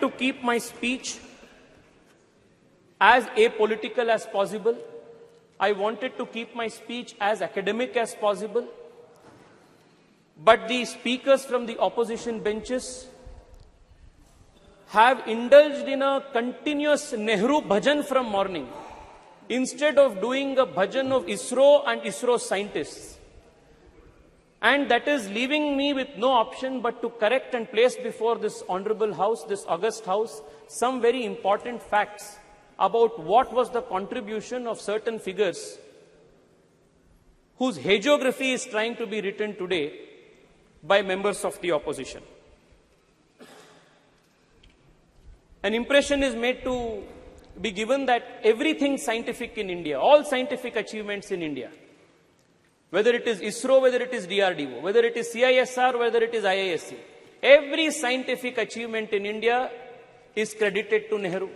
to keep my speech as apolitical as possible. I wanted to keep my speech as academic as possible. But the speakers from the opposition benches have indulged in a continuous Nehru bhajan from morning, instead of doing a bhajan of ISRO and ISRO scientists. And that is leaving me with no option but to correct and place before this honorable house, this august house, some very important facts about what was the contribution of certain figures whose hagiography is trying to be written today by members of the opposition. An impression is made to be given that everything scientific in India, all scientific achievements in India, whether it is ISRO, whether it is DRDO, whether it is CISR, whether it is IISc, every scientific achievement in India is credited to Nehru.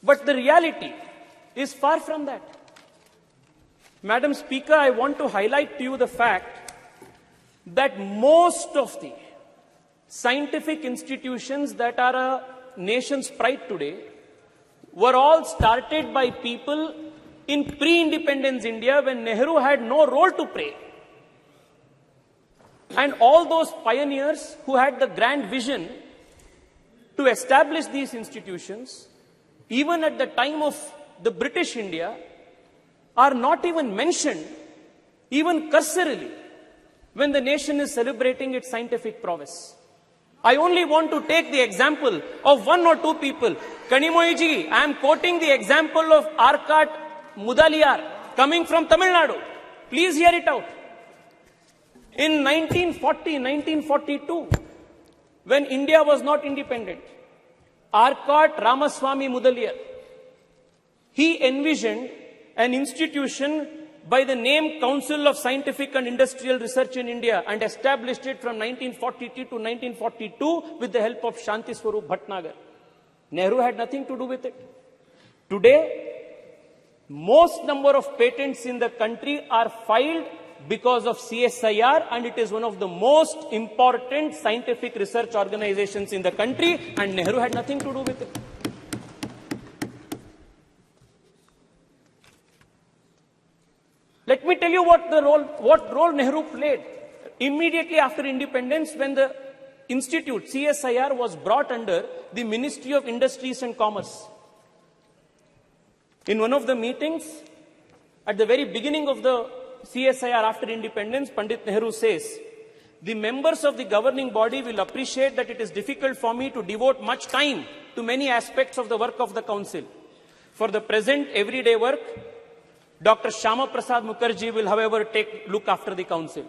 But the reality is far from that. Madam Speaker, I want to highlight to you the fact that most of the scientific institutions that are a nation's pride today were all started by people in pre-independence India when Nehru had no role to play. And all those pioneers who had the grand vision to establish these institutions, even at the time of the British India, are not even mentioned, even cursorily, when the nation is celebrating its scientific prowess. I only want to take the example of one or two people. Kanimoyiji, I am quoting the example of Arcot Mudaliar, coming from Tamil Nadu. Please hear it out. In 1942, when India was not independent, Arcot Ramaswamy Mudaliar, he envisioned an institution by the name Council of Scientific and Industrial Research in India and established it from 1942 to 1942 with the help of Shanti Swarup Bhatnagar. Nehru had nothing to do with it. Today, most number of patents in the country are filed because of CSIR, and it is one of the most important scientific research organizations in the country, and Nehru had nothing to do with it. Let me tell you what role Nehru played. Immediately after independence, when the institute, CSIR, was brought under the Ministry of Industries and Commerce. In one of the meetings, at the very beginning of the CSIR after independence, Pandit Nehru says, the members of the governing body will appreciate that it is difficult for me to devote much time to many aspects of the work of the council. For the present everyday work, Dr. Shyama Prasad Mukherjee will, however, look after the council.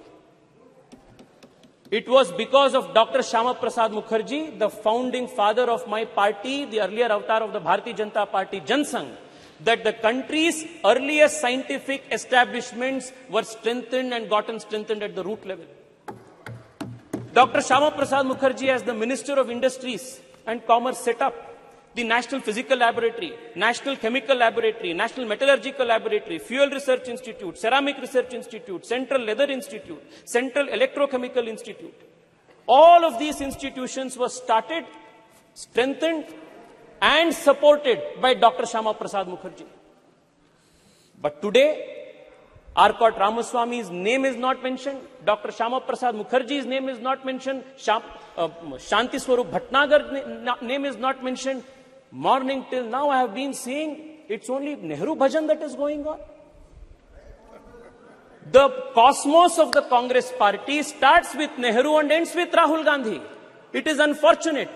It was because of Dr. Shyama Prasad Mukherjee, the founding father of my party, the earlier avatar of the Bharatiya Janata Party, Jan Sangh, that the country's earliest scientific establishments were strengthened and gotten strengthened at the root level. Dr. Shyama Prasad Mukherjee, as the Minister of Industries and Commerce, set up the National Physical Laboratory, National Chemical Laboratory, National Metallurgical Laboratory, Fuel Research Institute, Ceramic Research Institute, Central Leather Institute, Central Electrochemical Institute. All of these institutions were started, strengthened, and supported by Dr. Shyama Prasad Mukherjee. But today, Arcot Ramaswamy's name is not mentioned, Dr. Shyama Prasad Mukherjee's name is not mentioned, Shanti Swarup Bhatnagar's name is not mentioned. Morning till now, I have been seeing it's only Nehru Bhajan that is going on. The cosmos of the Congress party starts with Nehru and ends with Rahul Gandhi. It is unfortunate